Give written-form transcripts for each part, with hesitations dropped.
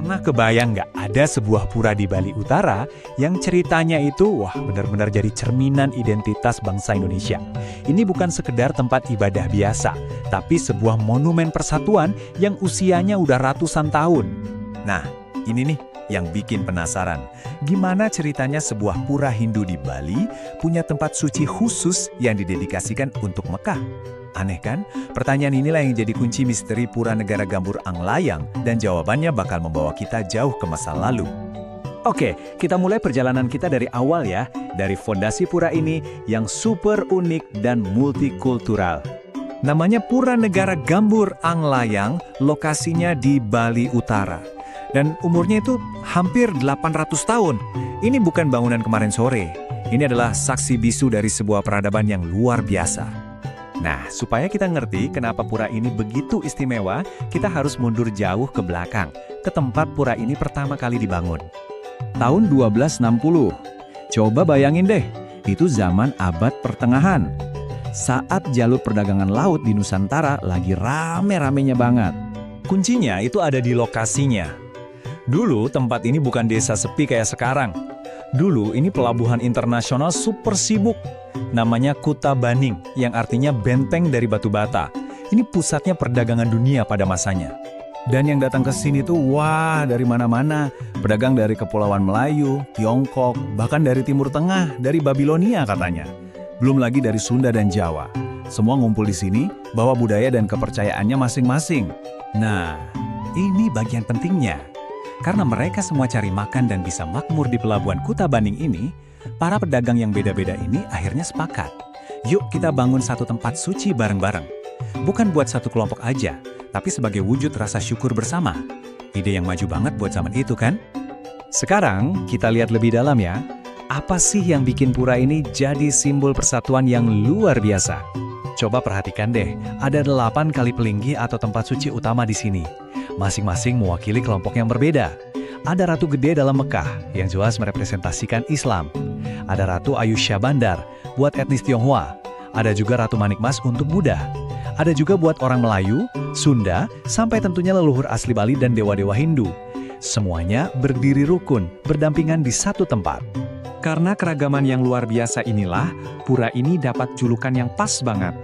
Pernah kebayang nggak ada sebuah pura di Bali Utara yang ceritanya itu benar-benar jadi cerminan identitas bangsa Indonesia. Ini bukan sekedar tempat ibadah biasa, tapi sebuah monumen persatuan yang usianya udah ratusan tahun. Nah, ini nih yang bikin penasaran. Gimana ceritanya sebuah pura Hindu di Bali punya tempat suci khusus yang didedikasikan untuk Mekah? Aneh kan? Pertanyaan inilah yang jadi kunci misteri Pura Negara Gambur Anglayang dan jawabannya bakal membawa kita jauh ke masa lalu. Oke, kita mulai perjalanan kita dari awal ya, dari fondasi pura ini yang super unik dan multikultural. Namanya Pura Negara Gambur Anglayang, lokasinya di Bali Utara. Dan umurnya itu hampir 800 tahun. Ini bukan bangunan kemarin sore. Ini adalah saksi bisu dari sebuah peradaban yang luar biasa. Nah, supaya kita ngerti kenapa pura ini begitu istimewa, kita harus mundur jauh ke belakang, ke tempat pura ini pertama kali dibangun. Tahun 1260. Coba bayangin deh, itu zaman abad pertengahan. Saat jalur perdagangan laut di Nusantara lagi rame-ramenya banget. Kuncinya itu ada di lokasinya. Dulu tempat ini bukan desa sepi kayak sekarang. Dulu ini pelabuhan internasional super sibuk. Namanya Kuta Baning, yang artinya benteng dari batu bata. Ini pusatnya perdagangan dunia pada masanya. Dan yang datang ke sini tuh, dari mana-mana. Pedagang dari Kepulauan Melayu, Tiongkok, bahkan dari Timur Tengah, dari Babilonia katanya. Belum lagi dari Sunda dan Jawa. Semua ngumpul di sini, bawa budaya dan kepercayaannya masing-masing. Nah, ini bagian pentingnya. Karena mereka semua cari makan dan bisa makmur di pelabuhan Kuta Baning ini, para pedagang yang beda-beda ini akhirnya sepakat. Yuk kita bangun satu tempat suci bareng-bareng. Bukan buat satu kelompok aja, tapi sebagai wujud rasa syukur bersama. Ide yang maju banget buat zaman itu kan? Sekarang kita lihat lebih dalam ya. Apa sih yang bikin pura ini jadi simbol persatuan yang luar biasa? Coba perhatikan deh, ada 8 kali pelinggi atau tempat suci utama di sini. Masing-masing mewakili kelompok yang berbeda. Ada Ratu Gede dalam Mekah, yang jelas merepresentasikan Islam. Ada Ratu Ayusha Bandar, buat etnis Tionghoa. Ada juga Ratu Manikmas untuk Buddha. Ada juga buat orang Melayu, Sunda, sampai tentunya leluhur asli Bali dan dewa-dewa Hindu. Semuanya berdiri rukun, berdampingan di satu tempat. Karena keragaman yang luar biasa inilah, pura ini dapat julukan yang pas banget.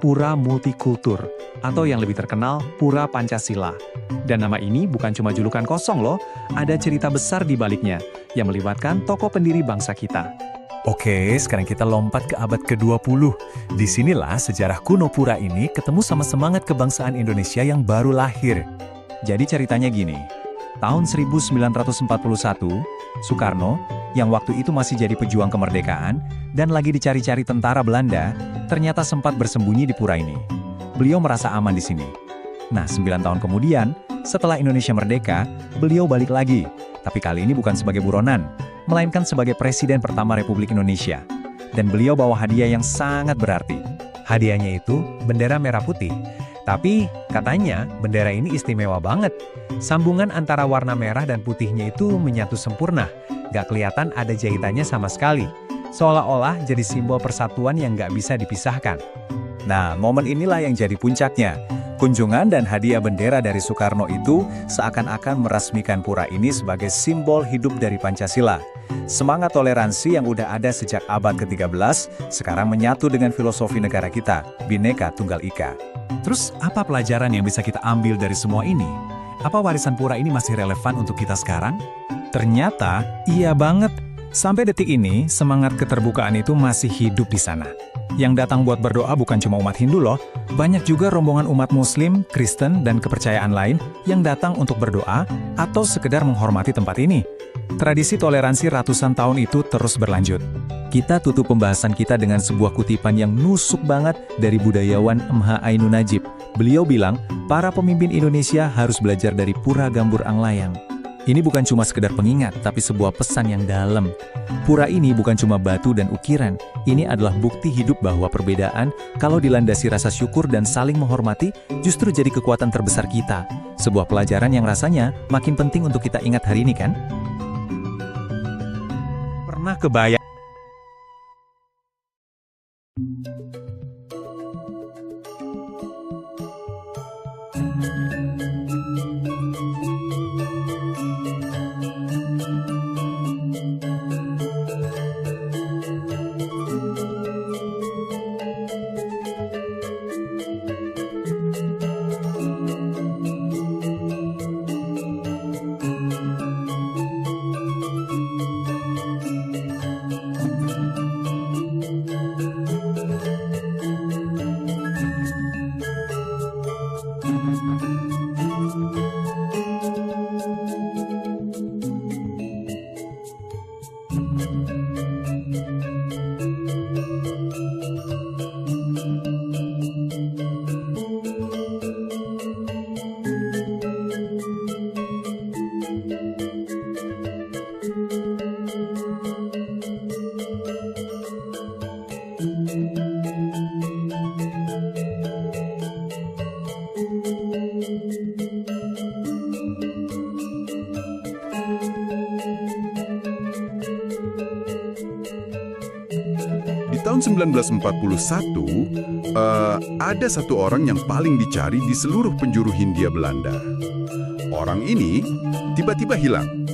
Pura Multikultur, atau yang lebih terkenal, Pura Pancasila. Dan nama ini bukan cuma julukan kosong loh, ada cerita besar di baliknya, yang melibatkan tokoh pendiri bangsa kita. Oke, sekarang kita lompat ke abad ke-20. Disinilah sejarah kuno pura ini ketemu sama semangat kebangsaan Indonesia yang baru lahir. Jadi ceritanya gini, tahun 1941, Soekarno, yang waktu itu masih jadi pejuang kemerdekaan, dan lagi dicari-cari tentara Belanda, ternyata sempat bersembunyi di pura ini. Beliau merasa aman di sini. Nah, 9 tahun kemudian, setelah Indonesia merdeka, beliau balik lagi. Tapi kali ini bukan sebagai buronan, melainkan sebagai Presiden pertama Republik Indonesia. Dan beliau bawa hadiah yang sangat berarti. Hadiahnya itu bendera merah putih. Tapi katanya bendera ini istimewa banget. Sambungan antara warna merah dan putihnya itu menyatu sempurna. Gak kelihatan ada jahitannya sama sekali. Seolah-olah jadi simbol persatuan yang gak bisa dipisahkan. Nah, momen inilah yang jadi puncaknya. Kunjungan dan hadiah bendera dari Soekarno itu seakan-akan meresmikan pura ini sebagai simbol hidup dari Pancasila. Semangat toleransi yang udah ada sejak abad ke-13, sekarang menyatu dengan filosofi negara kita, Bhinneka Tunggal Ika. Terus, apa pelajaran yang bisa kita ambil dari semua ini? Apa warisan pura ini masih relevan untuk kita sekarang? Ternyata, iya banget. Sampai detik ini, semangat keterbukaan itu masih hidup di sana. Yang datang buat berdoa bukan cuma umat Hindu loh, banyak juga rombongan umat Muslim, Kristen, dan kepercayaan lain yang datang untuk berdoa atau sekedar menghormati tempat ini. Tradisi toleransi ratusan tahun itu terus berlanjut. Kita tutup pembahasan kita dengan sebuah kutipan yang nusuk banget dari budayawan M.H. Ainun Najib. Beliau bilang, para pemimpin Indonesia harus belajar dari Pura Gambur Anglayang. Ini bukan cuma sekedar pengingat, tapi sebuah pesan yang dalam. Pura ini bukan cuma batu dan ukiran, ini adalah bukti hidup bahwa perbedaan, kalau dilandasi rasa syukur dan saling menghormati, justru jadi kekuatan terbesar kita. Sebuah pelajaran yang rasanya makin penting untuk kita ingat hari ini kan? Pernah kebayang? tahun 1941, ada satu orang yang paling dicari di seluruh penjuru Hindia Belanda. Orang ini tiba-tiba hilang.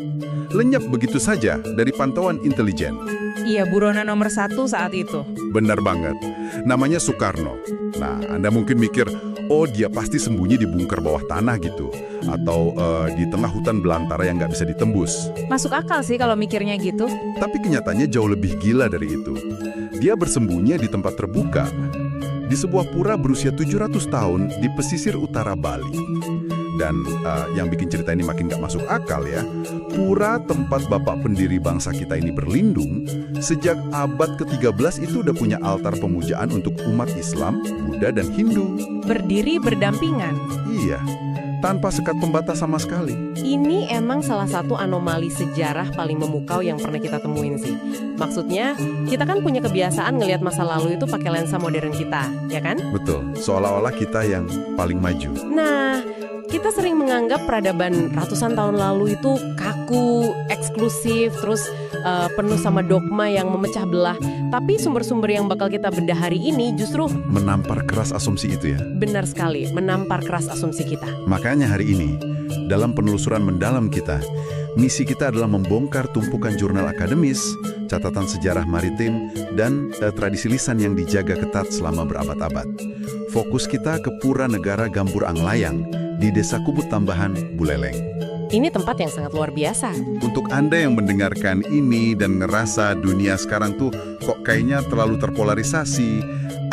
Lenyap begitu saja dari pantauan intelijen. Iya, buronan nomor 1 saat itu. Benar banget. Namanya Soekarno. Nah, Anda mungkin mikir, oh dia pasti sembunyi di bunker bawah tanah gitu. Atau di tengah hutan belantara yang nggak bisa ditembus. Masuk akal sih kalau mikirnya gitu. Tapi kenyataannya jauh lebih gila dari itu. Dia bersembunyi di tempat terbuka. Di sebuah pura berusia 700 tahun di pesisir utara Bali. Dan yang bikin cerita ini makin gak masuk akal ya, pura tempat bapak pendiri bangsa kita ini berlindung, sejak abad ke-13 itu udah punya altar pemujaan untuk umat Islam, Buddha, dan Hindu. Berdiri berdampingan. Iya, tanpa sekat pembatas sama sekali. Ini emang salah satu anomali sejarah paling memukau yang pernah kita temuin sih. Maksudnya, kita kan punya kebiasaan ngelihat masa lalu itu pakai lensa modern kita, ya kan? Betul, seolah-olah kita yang paling maju. Nah, kita sering menganggap peradaban ratusan tahun lalu itu kaku, eksklusif, terus penuh sama dogma yang memecah belah. Tapi sumber-sumber yang bakal kita bedah hari ini justru Menampar keras asumsi itu ya. benar sekali, menampar keras asumsi kita. Makanya hari ini, dalam penelusuran mendalam kita, misi kita adalah membongkar tumpukan jurnal akademis, catatan sejarah maritim, dan tradisi lisan yang dijaga ketat selama berabad-abad. Fokus kita ke Pura Negara Gambur Anglayang di Desa Kubut Tambahan, Buleleng. Ini tempat yang sangat luar biasa. Untuk Anda yang mendengarkan ini dan ngerasa dunia sekarang tuh kok kayaknya terlalu terpolarisasi,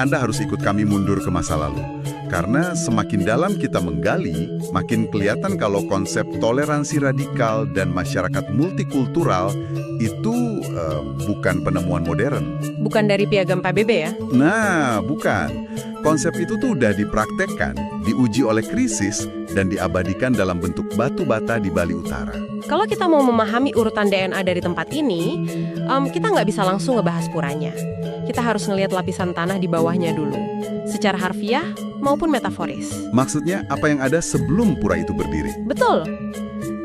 Anda harus ikut kami mundur ke masa lalu. Karena semakin dalam kita menggali, makin kelihatan kalau konsep toleransi radikal dan masyarakat multikultural itu bukan penemuan modern. Bukan dari piagam PBB ya? Nah, bukan. Konsep itu tuh udah dipraktekkan, diuji oleh krisis, dan diabadikan dalam bentuk batu bata di Bali Utara. Kalau kita mau memahami urutan DNA dari tempat ini, kita nggak bisa langsung ngebahas puranya. Kita harus ngelihat lapisan tanah di bawahnya dulu, secara harfiah maupun metaforis. Maksudnya apa yang ada sebelum pura itu berdiri? Betul.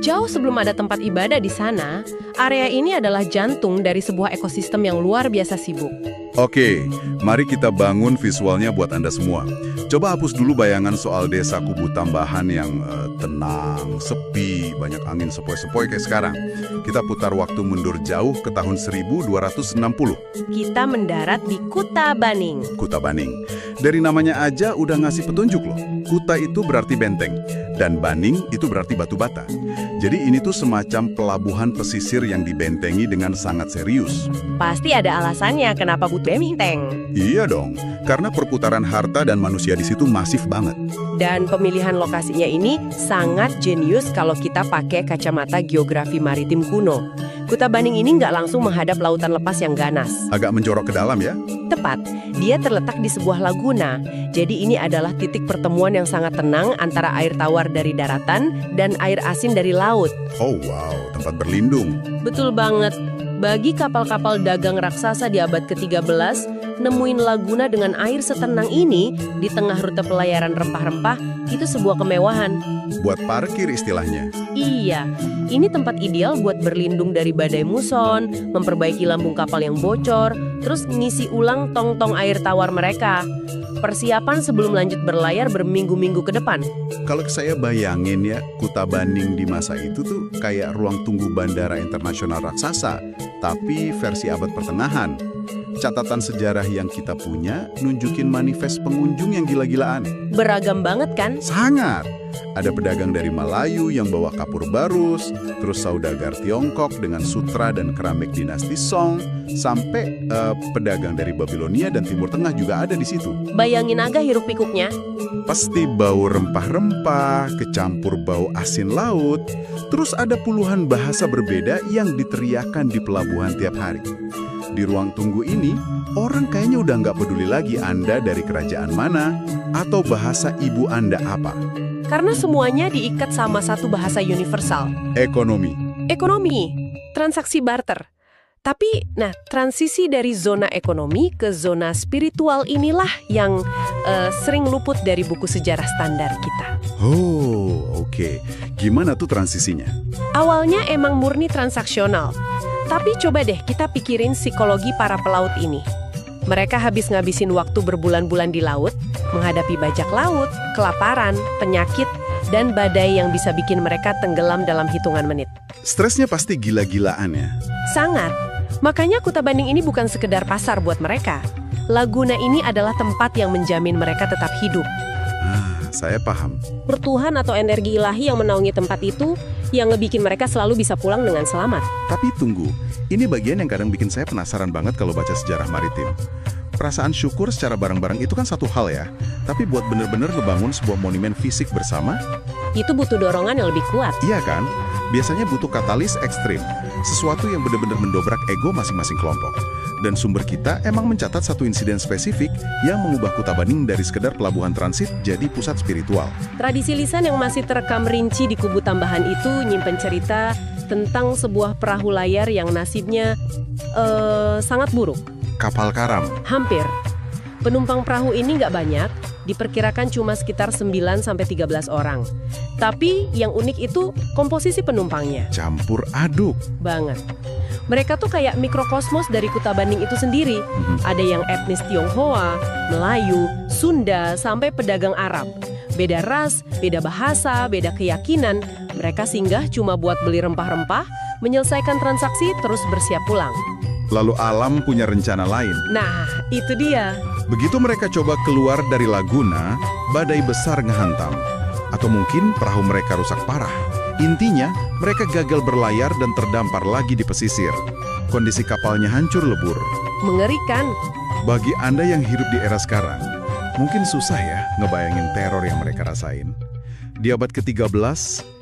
Jauh sebelum ada tempat ibadah di sana, area ini adalah jantung dari sebuah ekosistem yang luar biasa sibuk. Oke, mari kita bangun visualnya buat Anda semua. Coba hapus dulu bayangan soal desa Kubut Tambahan yang tenang, sepi, banyak angin sepoi-sepoi kayak sekarang. Kita putar waktu mundur jauh ke tahun 1260. Kita mendarat di Kuta Baning. Kuta Baning. Dari namanya aja udah ngasih petunjuk loh. Kuta itu berarti benteng, dan Baning itu berarti batu bata. Jadi ini tuh semacam pelabuhan pesisir yang dibentengi dengan sangat serius. Pasti ada alasannya kenapa butuh benteng. Iya dong, karena perputaran harta dan manusia di situ masif banget. Dan pemilihan lokasinya ini sangat jenius kalau kita pakai kacamata geografi maritim kuno. Kuta Baning ini nggak langsung menghadap lautan lepas yang ganas. Agak menjorok ke dalam ya. Tepat, dia terletak di sebuah laguna. Jadi ini adalah titik pertemuan yang sangat tenang antara air tawar dari daratan dan air asin dari laut. Oh wow, tempat berlindung. Betul banget. Bagi kapal-kapal dagang raksasa di abad ke-13, nemuin laguna dengan air setenang ini di tengah rute pelayaran rempah-rempah itu sebuah kemewahan. Buat parkir istilahnya. Iya, ini tempat ideal buat berlindung dari badai muson, memperbaiki lambung kapal yang bocor, terus ngisi ulang tong-tong air tawar mereka. Persiapan sebelum lanjut berlayar berminggu-minggu ke depan. Kalau saya bayangin ya, Kuta Baning di masa itu tuh kayak ruang tunggu bandara internasional raksasa, tapi versi abad pertengahan. Catatan sejarah yang kita punya nunjukin manifest pengunjung yang gila-gilaan. Beragam banget kan? Sangat. Ada pedagang dari Melayu yang bawa kapur barus, terus saudagar Tiongkok dengan sutra dan keramik dinasti Song, sampai pedagang dari Babilonia dan Timur Tengah juga ada di situ. Bayangin aja hiruk pikuknya. Pasti bau rempah-rempah, kecampur bau asin laut, terus ada puluhan bahasa berbeda yang diteriakan di pelabuhan tiap hari. Di ruang tunggu ini, orang kayaknya udah nggak peduli lagi Anda dari kerajaan mana atau bahasa ibu Anda apa. Karena semuanya diikat sama satu bahasa universal. Ekonomi. Ekonomi, transaksi barter. Tapi, transisi dari zona ekonomi ke zona spiritual inilah yang sering luput dari buku sejarah standar kita. Oh, oke. Gimana tuh transisinya? Awalnya emang murni transaksional. Tapi coba deh kita pikirin psikologi para pelaut ini. Mereka habis ngabisin waktu berbulan-bulan di laut, menghadapi bajak laut, kelaparan, penyakit, dan badai yang bisa bikin mereka tenggelam dalam hitungan menit. Stresnya pasti gila-gilaan ya. Sangat. Makanya Kuta Banding ini bukan sekedar pasar buat mereka. Laguna ini adalah tempat yang menjamin mereka tetap hidup. Saya paham. Tuhan atau energi ilahi yang menaungi tempat itu yang ngebikin mereka selalu bisa pulang dengan selamat. Tapi tunggu, ini bagian yang kadang bikin saya penasaran banget kalau baca sejarah maritim. Perasaan syukur secara bareng-bareng itu kan satu hal ya, tapi buat bener-bener ngebangun sebuah monumen fisik bersama, Itu butuh dorongan yang lebih kuat. iya kan? Biasanya butuh katalis ekstrim, sesuatu yang bener-bener mendobrak ego masing-masing kelompok. Dan sumber kita emang mencatat satu insiden spesifik yang mengubah Kuta Banding dari sekedar pelabuhan transit jadi pusat spiritual. Tradisi lisan yang masih terekam rinci di kubu tambahan itu nyimpen cerita tentang sebuah perahu layar yang nasibnya sangat buruk. Kapal karam. Hampir. Penumpang perahu ini nggak banyak, diperkirakan cuma sekitar 9-13 orang. Tapi yang unik itu komposisi penumpangnya. Campur aduk. Banget. Mereka tuh kayak mikrokosmos dari Kuta Banding itu sendiri. Ada yang etnis Tionghoa, Melayu, Sunda, sampai pedagang Arab. Beda ras, beda bahasa, beda keyakinan. Mereka singgah cuma buat beli rempah-rempah, menyelesaikan transaksi, terus bersiap pulang. Lalu alam punya rencana lain. Nah, itu dia. Begitu mereka coba keluar dari Laguna, badai besar ngehantam. Atau mungkin perahu mereka rusak parah. Intinya, mereka gagal berlayar dan terdampar lagi di pesisir. Kondisi kapalnya hancur lebur. Mengerikan. Bagi Anda yang hidup di era sekarang, mungkin susah ya ngebayangin teror yang mereka rasain. Di abad ke-13,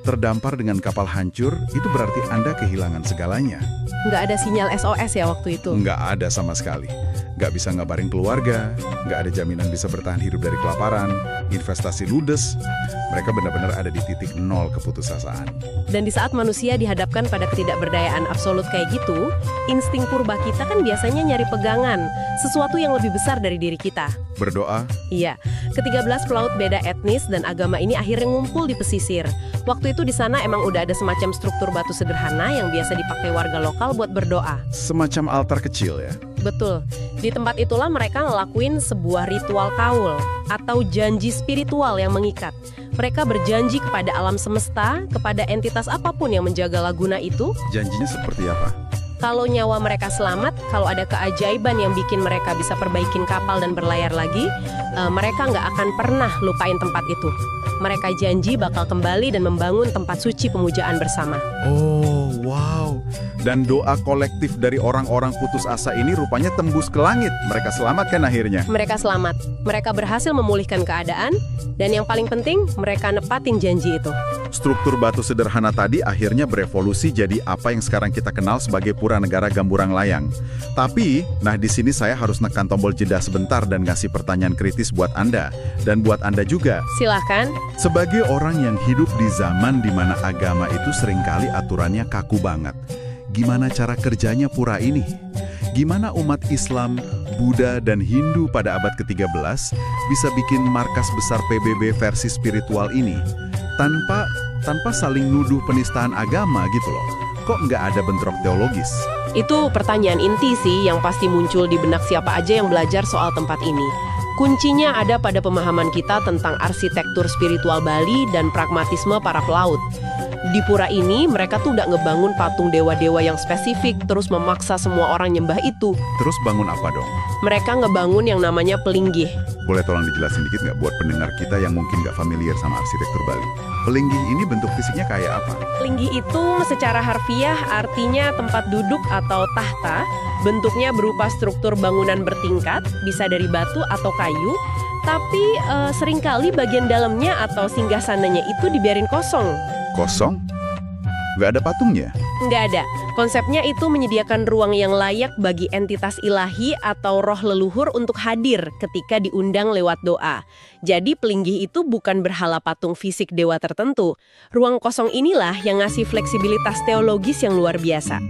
terdampar dengan kapal hancur, itu berarti Anda kehilangan segalanya. Nggak ada sinyal SOS ya waktu itu. Nggak ada sama sekali. Nggak bisa ngabarin keluarga, nggak ada jaminan bisa bertahan hidup dari kelaparan, investasi ludes. Mereka benar-benar ada di titik nol keputusasaan. Dan di saat manusia dihadapkan pada ketidakberdayaan absolut kayak gitu, insting purba kita kan biasanya nyari pegangan, sesuatu yang lebih besar dari diri kita. Berdoa, Iya, ke-13 pelaut beda etnis dan agama ini akhirnya ngumpul di pesisir. Waktu itu di sana emang udah ada semacam struktur batu sederhana yang biasa dipakai warga lokal buat berdoa. semacam altar kecil ya. Betul, di tempat itulah mereka ngelakuin sebuah ritual kaul atau janji spiritual yang mengikat. Mereka berjanji kepada alam semesta, kepada entitas apapun yang menjaga Laguna itu, Janjinya seperti apa? kalau nyawa mereka selamat, kalau ada keajaiban yang bikin mereka bisa perbaikin kapal dan berlayar lagi, mereka nggak akan pernah lupain tempat itu. Mereka janji bakal kembali dan membangun tempat suci pemujaan bersama. Oh, wow. Dan doa kolektif dari orang-orang putus asa ini rupanya tembus ke langit. Mereka selamatkan akhirnya. Mereka selamat, mereka berhasil memulihkan keadaan, dan yang paling penting, mereka nepatin janji itu. Struktur batu sederhana tadi akhirnya berevolusi jadi apa yang sekarang kita kenal sebagai Pura Negara Gamburang Layang. Tapi, nah di sini saya harus nekan tombol jeda sebentar dan ngasih pertanyaan kritis buat Anda. Dan buat Anda juga. Silahkan. Sebagai orang yang hidup di zaman di mana agama itu seringkali aturannya kaku banget. Gimana cara kerjanya pura ini? Gimana umat Islam, Buddha, dan Hindu pada abad ke-13 bisa bikin markas besar PBB versi spiritual ini tanpa saling nuduh penistaan agama gitu loh? Kok nggak ada bentrok teologis? Itu pertanyaan inti sih yang pasti muncul di benak siapa aja yang belajar soal tempat ini. Kuncinya ada pada pemahaman kita tentang arsitektur spiritual Bali dan pragmatisme para pelaut. Di pura ini, mereka tuh nggak ngebangun patung dewa-dewa yang spesifik, terus memaksa semua orang nyembah itu. Terus bangun apa dong? Mereka ngebangun yang namanya pelinggih. Boleh tolong dijelasin dikit nggak buat pendengar kita yang mungkin nggak familiar sama arsitektur Bali? Pelinggih ini bentuk fisiknya kayak apa? Pelinggih itu secara harfiah artinya tempat duduk atau tahta. Bentuknya berupa struktur bangunan bertingkat, bisa dari batu atau kayu. Tapi seringkali bagian dalamnya atau singgasananya itu dibiarin kosong. Kosong? Nggak ada patungnya? Nggak ada. Konsepnya itu menyediakan ruang yang layak bagi entitas ilahi atau roh leluhur untuk hadir ketika diundang lewat doa. Jadi pelinggih itu bukan berhala patung fisik dewa tertentu. Ruang kosong inilah yang ngasih fleksibilitas teologis yang luar biasa.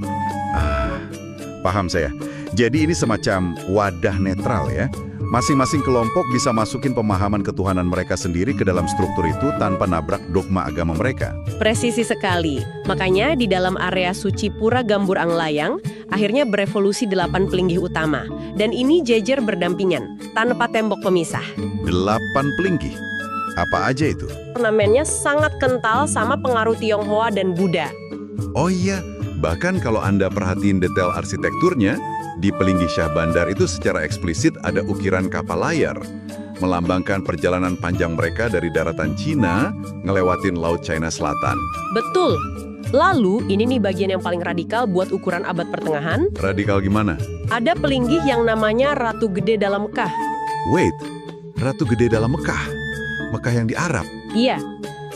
Paham saya. Jadi ini semacam wadah netral ya. Masing-masing kelompok bisa masukin pemahaman ketuhanan mereka sendiri ke dalam struktur itu tanpa nabrak dogma agama mereka. Presisi sekali. Makanya di dalam area suci Pura Gamburang Layang Akhirnya berevolusi 8 pelinggih utama. Dan ini jejer berdampingan, tanpa tembok pemisah. 8 pelinggih. Apa aja itu? Ornamennya sangat kental sama pengaruh Tionghoa dan Buddha. Oh iya, bahkan kalau Anda perhatiin detail arsitekturnya, di pelinggih Syah Bandar itu secara eksplisit ada ukiran kapal layar, melambangkan perjalanan panjang mereka dari daratan Cina ngelewatin Laut China Selatan. Betul. Lalu, ini nih bagian yang paling radikal buat ukuran abad pertengahan. Radikal gimana? Ada pelinggih yang namanya Ratu Gede dalam Mekah. Wait, Ratu Gede dalam Mekah? Mekah yang di Arab? Iya.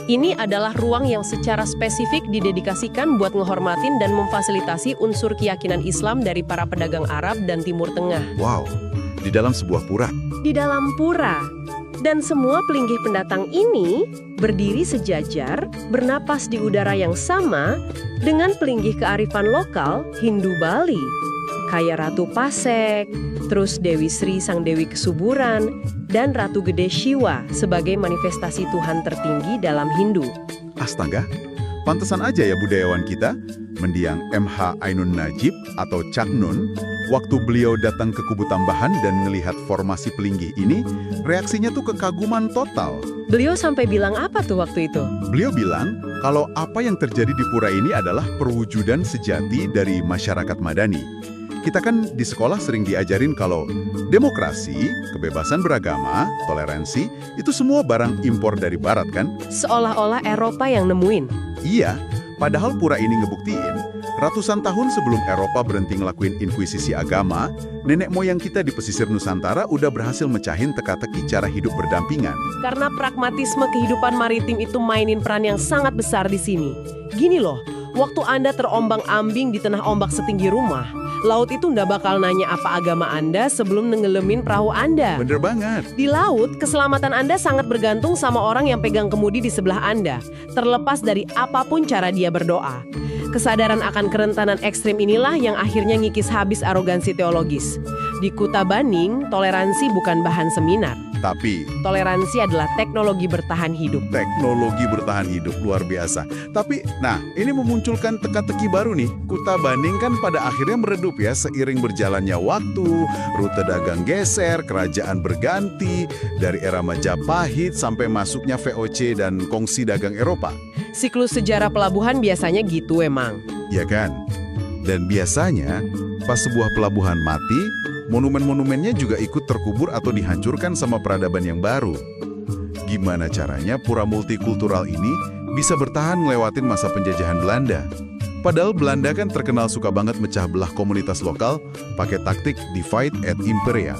Ini adalah ruang yang secara spesifik didedikasikan buat ngehormatin dan memfasilitasi unsur keyakinan Islam dari para pedagang Arab dan Timur Tengah. Wow, di dalam sebuah pura. Di dalam pura. Dan semua pelinggih pendatang ini berdiri sejajar, bernapas di udara yang sama dengan pelinggih kearifan lokal Hindu Bali. Kayak Ratu Pasek, terus Dewi Sri Sang Dewi Kesuburan, dan Ratu Gede Shiva sebagai manifestasi Tuhan tertinggi dalam Hindu. Astaga, pantesan aja ya budayawan kita, mendiang MH Ainun Najib atau Cak Nun, waktu beliau datang ke Kubu Tambahan dan melihat formasi pelinggih ini, reaksinya tuh kekaguman total. Beliau sampai bilang apa tuh waktu itu? Beliau bilang kalau apa yang terjadi di pura ini adalah perwujudan sejati dari masyarakat madani. Kita kan di sekolah sering diajarin kalau demokrasi, kebebasan beragama, toleransi, itu semua barang impor dari barat kan? Seolah-olah Eropa yang nemuin. Iya, padahal pura ini ngebuktiin, ratusan tahun sebelum Eropa berhenti ngelakuin inkuisisi agama, nenek moyang kita di pesisir Nusantara udah berhasil mecahin teka-teki cara hidup berdampingan. Karena pragmatisme kehidupan maritim itu mainin peran yang sangat besar di sini. Gini loh, waktu Anda terombang-ambing di tengah ombak setinggi rumah, laut itu nggak bakal nanya apa agama Anda sebelum nenggelemin perahu Anda. Bener banget. Di laut, keselamatan Anda sangat bergantung sama orang yang pegang kemudi di sebelah Anda, terlepas dari apapun cara dia berdoa. Kesadaran akan kerentanan ekstrim inilah yang akhirnya ngikis habis arogansi teologis. Di Kuta Baning, toleransi bukan bahan seminar. Tapi Toleransi adalah teknologi bertahan hidup. teknologi bertahan hidup luar biasa. Tapi, nah, ini memunculkan teka-teki baru nih. Kuta Baning kan pada akhirnya meredup ya seiring berjalannya waktu, rute dagang geser, kerajaan berganti, dari era Majapahit sampai masuknya VOC dan kongsi dagang Eropa. Siklus sejarah pelabuhan biasanya gitu emang. Ya kan? Dan biasanya, pas sebuah pelabuhan mati, monumen-monumennya juga ikut terkubur atau dihancurkan sama peradaban yang baru. Gimana caranya pura multikultural ini bisa bertahan ngelewatin masa penjajahan Belanda? Padahal Belanda kan terkenal suka banget mecah belah komunitas lokal pakai taktik divide et imperia.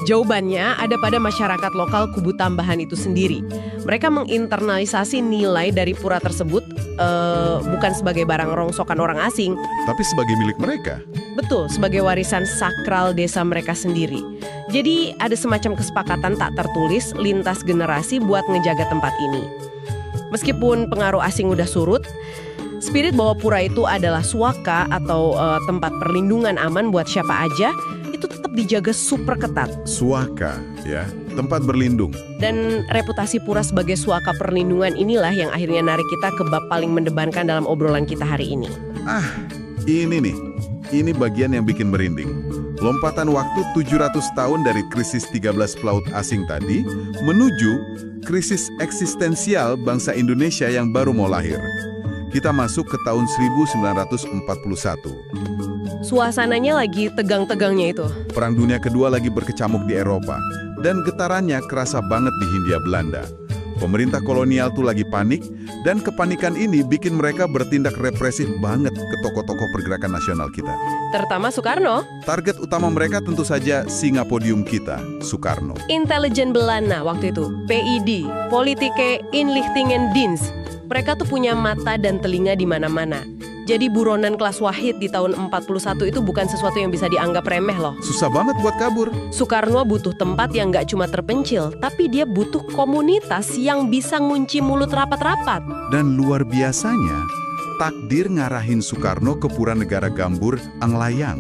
Jawabannya ada pada masyarakat lokal Kubu Tambahan itu sendiri. Mereka menginternalisasi nilai dari pura tersebut bukan sebagai barang rongsokan orang asing. Tapi sebagai milik mereka. Betul, sebagai warisan sakral desa mereka sendiri. Jadi ada semacam kesepakatan tak tertulis lintas generasi buat ngejaga tempat ini. Meskipun pengaruh asing udah surut, spirit bahwa pura itu adalah suaka atau tempat perlindungan aman buat siapa aja, itu tetap dijaga super ketat. Suaka, ya, tempat berlindung. Dan reputasi pura sebagai suaka perlindungan inilah yang akhirnya narik kita ke bab paling mendebankan dalam obrolan kita hari ini. Ini nih, ini bagian yang bikin merinding. Lompatan waktu 700 tahun dari krisis 13 pelaut asing tadi menuju krisis eksistensial bangsa Indonesia yang baru mau lahir. Kita masuk ke tahun 1941. Suasananya lagi tegang-tegangnya itu. Perang Dunia Kedua lagi berkecamuk di Eropa, dan getarannya kerasa banget di Hindia Belanda. Pemerintah kolonial tuh lagi panik, dan kepanikan ini bikin mereka bertindak represif banget ke tokoh-tokoh pergerakan nasional kita. Terutama Soekarno. Target utama mereka tentu saja singa podium kita, Soekarno. Intelijen Belanda waktu itu, PID, Politieke Inlichtingendienst. Mereka tuh punya mata dan telinga di mana-mana. Jadi buronan kelas Wahid di tahun 41 itu bukan sesuatu yang bisa dianggap remeh loh. Susah banget buat kabur. Soekarno butuh tempat yang nggak cuma terpencil, tapi dia butuh komunitas yang bisa ngunci mulut rapat-rapat. Dan luar biasanya, takdir ngarahin Soekarno ke Pura Negara Gambur, Anglayang.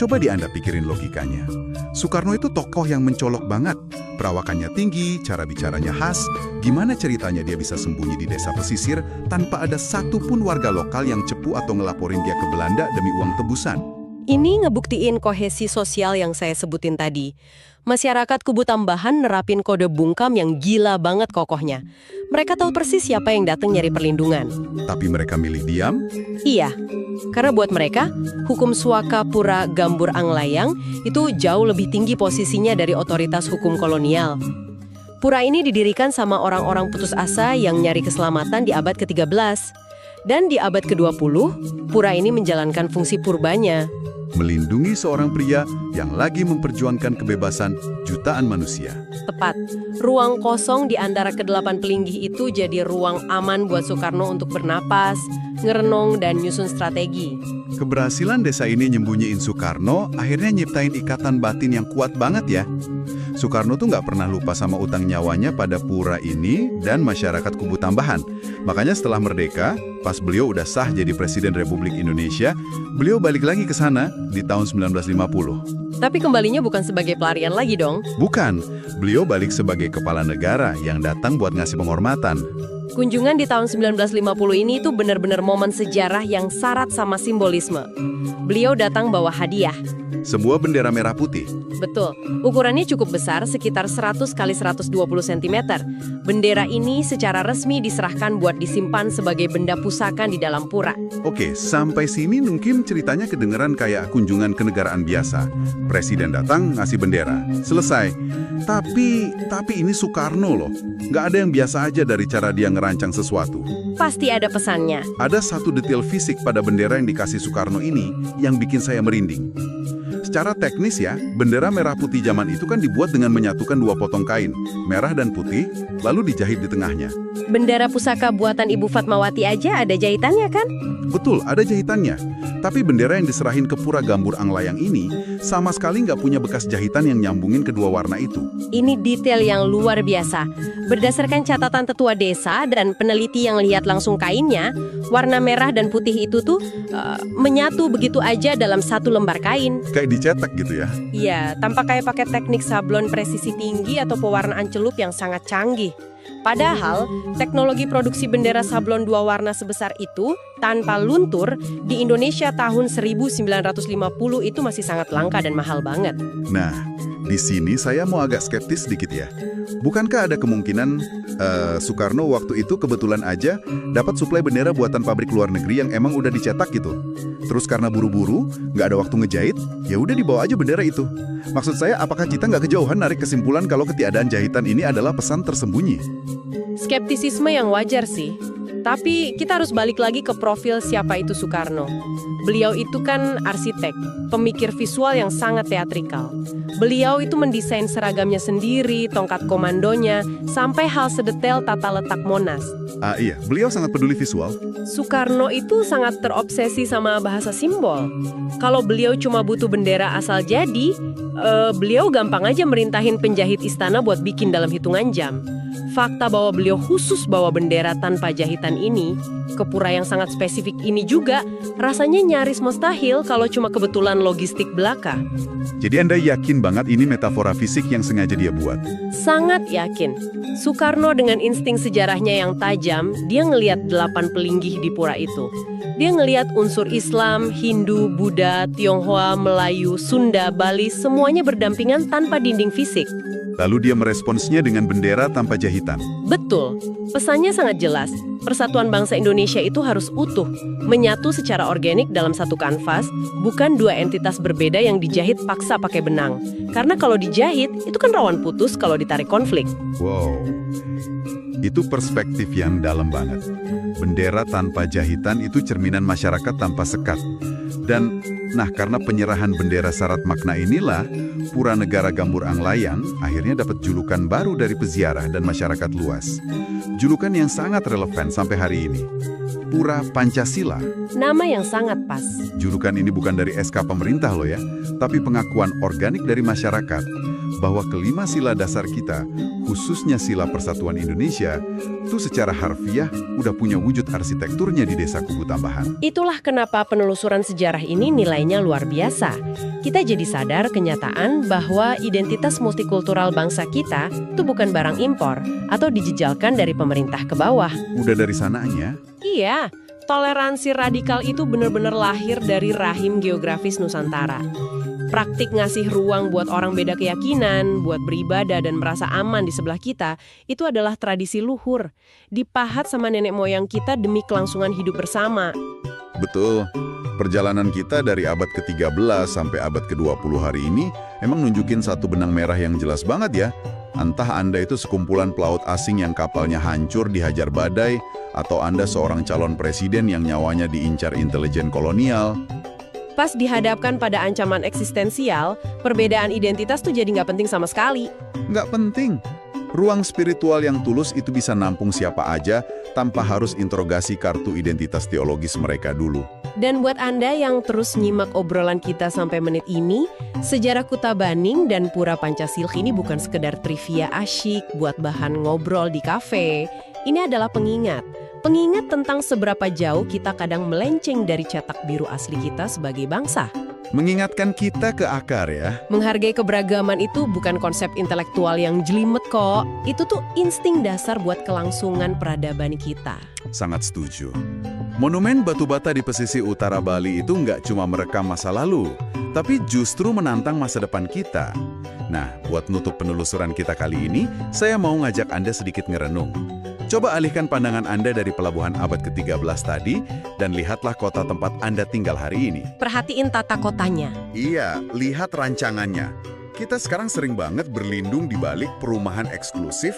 Coba Anda pikirin logikanya. Soekarno itu tokoh yang mencolok banget. Perawakannya tinggi, cara bicaranya khas. Gimana ceritanya dia bisa sembunyi di desa pesisir tanpa ada satupun warga lokal yang cepu atau ngelaporin dia ke Belanda demi uang tebusan? Ini ngebuktiin kohesi sosial yang saya sebutin tadi. Masyarakat Kubu Tambahan nerapin kode bungkam yang gila banget kokohnya. Mereka tahu persis siapa yang datang nyari perlindungan. Tapi mereka milih diam? Iya, karena buat mereka, hukum Suaka Pura Gambur Anglayang itu jauh lebih tinggi posisinya dari otoritas hukum kolonial. Pura ini didirikan sama orang-orang putus asa yang nyari keselamatan di abad ke-13. Dan di abad ke-20, pura ini menjalankan fungsi purbanya. Melindungi seorang pria yang lagi memperjuangkan kebebasan jutaan manusia. Tepat, ruang kosong di antara ke-8 pelinggih itu jadi ruang aman buat Soekarno untuk bernapas, ngerenung, dan nyusun strategi. Keberhasilan desa ini nyembunyiin Soekarno akhirnya nyiptain ikatan batin yang kuat banget ya. Soekarno tuh nggak pernah lupa sama utang nyawanya pada pura ini dan masyarakat Kubu Tambahan. Makanya setelah merdeka, pas beliau udah sah jadi Presiden Republik Indonesia, beliau balik lagi ke sana di tahun 1950. Tapi kembalinya bukan sebagai pelarian lagi dong. Bukan, beliau balik sebagai kepala negara yang datang buat ngasih penghormatan. Kunjungan di tahun 1950 ini tuh benar-benar momen sejarah yang syarat sama simbolisme. Beliau datang bawa hadiah. Sebuah bendera merah putih. Betul, ukurannya cukup besar, sekitar 100 x 120 cm. Bendera ini secara resmi diserahkan buat disimpan sebagai benda pusaka di dalam pura. Oke, sampai sini mungkin ceritanya kedengeran kayak kunjungan kenegaraan biasa. Presiden datang ngasih bendera, selesai. Tapi ini Soekarno loh. Nggak ada yang biasa aja dari cara dia ngerancang sesuatu. Pasti ada pesannya. Ada satu detail fisik pada bendera yang dikasih Soekarno ini yang bikin saya merinding. Secara teknis ya, bendera merah putih zaman itu kan dibuat dengan menyatukan dua potong kain, merah dan putih, lalu dijahit di tengahnya. Bendera pusaka buatan Ibu Fatmawati aja ada jahitannya kan? Betul, ada jahitannya. Tapi bendera yang diserahin ke Pura Gambur Anglayang ini sama sekali nggak punya bekas jahitan yang nyambungin kedua warna itu. Ini detail yang luar biasa. Berdasarkan catatan tetua desa dan peneliti yang lihat langsung kainnya, warna merah dan putih itu tuh menyatu begitu aja dalam satu lembar kain. Kayak dicetak gitu ya? Iya, tanpa kayak pakai teknik sablon presisi tinggi atau pewarnaan celup yang sangat canggih. Padahal, teknologi produksi bendera sablon dua warna sebesar itu tanpa luntur di Indonesia tahun 1950 itu masih sangat langka dan mahal banget. Nah, di sini saya mau agak skeptis sedikit ya. Bukankah ada kemungkinan Soekarno waktu itu kebetulan aja dapat suplai bendera buatan pabrik luar negeri yang emang udah dicetak gitu? Terus karena buru-buru, nggak ada waktu ngejahit, ya udah dibawa aja bendera itu. Maksud saya, apakah kita nggak kejauhan narik kesimpulan kalau ketiadaan jahitan ini adalah pesan tersembunyi? Skeptisisme yang wajar sih. Tapi kita harus balik lagi ke profil siapa itu Soekarno. Beliau itu kan arsitek, pemikir visual yang sangat teatrikal. Beliau itu mendesain seragamnya sendiri, tongkat komandonya, sampai hal sedetail tata letak Monas. Iya, beliau sangat peduli visual. Soekarno itu sangat terobsesi sama bahasa simbol. Kalau beliau cuma butuh bendera asal jadi, beliau gampang aja merintahin penjahit istana buat bikin dalam hitungan jam. Fakta bahwa beliau khusus bawa bendera tanpa jahitan ini, ke pura yang sangat spesifik ini juga, rasanya nyaris mustahil kalau cuma kebetulan logistik belaka. Jadi Anda yakin banget ini metafora fisik yang sengaja dia buat? Sangat yakin. Soekarno dengan insting sejarahnya yang tajam, dia ngelihat 8 pelinggih di pura itu. Dia ngelihat unsur Islam, Hindu, Buddha, Tionghoa, Melayu, Sunda, Bali, semuanya berdampingan tanpa dinding fisik. Lalu dia meresponsnya dengan bendera tanpa jahitan. Betul. Pesannya sangat jelas. Persatuan bangsa Indonesia itu harus utuh, menyatu secara organik dalam satu kanvas, bukan dua entitas berbeda yang dijahit paksa pakai benang. Karena kalau dijahit, itu kan rawan putus kalau ditarik konflik. Wow, itu perspektif yang dalam banget. Bendera tanpa jahitan itu cerminan masyarakat tanpa sekat. Dan, karena penyerahan bendera syarat makna inilah, Pura Negara Gambur Anglayang akhirnya dapat julukan baru dari peziarah dan masyarakat luas. Julukan yang sangat relevan sampai hari ini. Pura Pancasila. Nama yang sangat pas. Julukan ini bukan dari SK pemerintah loh ya, tapi pengakuan organik dari masyarakat bahwa kelima sila dasar kita, khususnya sila Persatuan Indonesia, itu secara harfiah udah punya wujud arsitekturnya di Desa Kubu Tambahan. Itulah kenapa penelusuran sejarah ini nilainya luar biasa. Kita jadi sadar kenyataan bahwa identitas multikultural bangsa kita itu bukan barang impor atau dijejalkan dari pemerintah ke bawah. Udah dari sananya? Iya, Toleransi radikal itu benar-benar lahir dari rahim geografis Nusantara. Praktik ngasih ruang buat orang beda keyakinan, buat beribadah dan merasa aman di sebelah kita, itu adalah tradisi luhur. Dipahat sama nenek moyang kita demi kelangsungan hidup bersama. Betul. Perjalanan kita dari abad ke-13 sampai abad ke-20 hari ini emang nunjukin satu benang merah yang jelas banget ya. Entah Anda itu sekumpulan pelaut asing yang kapalnya hancur dihajar badai, atau Anda seorang calon presiden yang nyawanya diincar intelijen kolonial. Pas dihadapkan pada ancaman eksistensial, perbedaan identitas tuh jadi nggak penting sama sekali. Nggak penting. Ruang spiritual yang tulus itu bisa nampung siapa aja tanpa harus interogasi kartu identitas teologis mereka dulu. Dan buat Anda yang terus nyimak obrolan kita sampai menit ini, sejarah Kuta Baning dan Pura Pancasilh ini bukan sekedar trivia asyik buat bahan ngobrol di kafe. Ini adalah pengingat. Pengingat tentang seberapa jauh kita kadang melenceng dari cetak biru asli kita sebagai bangsa. Mengingatkan kita ke akar ya. Menghargai keberagaman itu bukan konsep intelektual yang jelimet kok. Itu tuh insting dasar buat kelangsungan peradaban kita. Sangat setuju. Monumen batu bata di pesisir utara Bali itu nggak cuma merekam masa lalu, tapi justru menantang masa depan kita. Nah, buat nutup penelusuran kita kali ini, saya mau ngajak Anda sedikit ngerenung. Coba alihkan pandangan Anda dari pelabuhan abad ke-13 tadi dan lihatlah kota tempat Anda tinggal hari ini. Perhatiin tata kotanya. Iya, lihat rancangannya. Kita sekarang sering banget berlindung di balik perumahan eksklusif,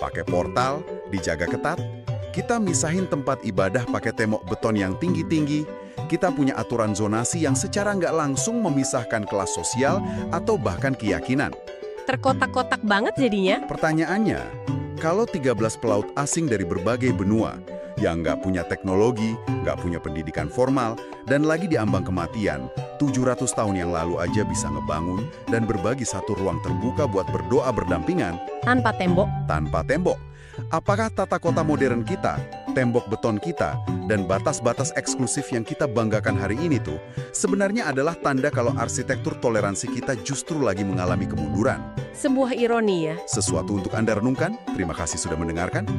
pakai portal, dijaga ketat. Kita misahin tempat ibadah pakai tembok beton yang tinggi-tinggi. Kita punya aturan zonasi yang secara nggak langsung memisahkan kelas sosial atau bahkan keyakinan. Terkotak-kotak banget jadinya. Pertanyaannya, kalau 13 pelaut asing dari berbagai benua yang nggak punya teknologi, nggak punya pendidikan formal, dan lagi diambang kematian, 700 tahun yang lalu aja bisa ngebangun dan berbagi satu ruang terbuka buat berdoa berdampingan Tanpa tembok. tanpa tembok. Apakah tata kota modern kita, tembok beton kita, dan batas-batas eksklusif yang kita banggakan hari ini tuh sebenarnya adalah tanda kalau arsitektur toleransi kita justru lagi mengalami kemunduran? Sebuah ironi ya. Sesuatu untuk Anda renungkan. Terima kasih sudah mendengarkan.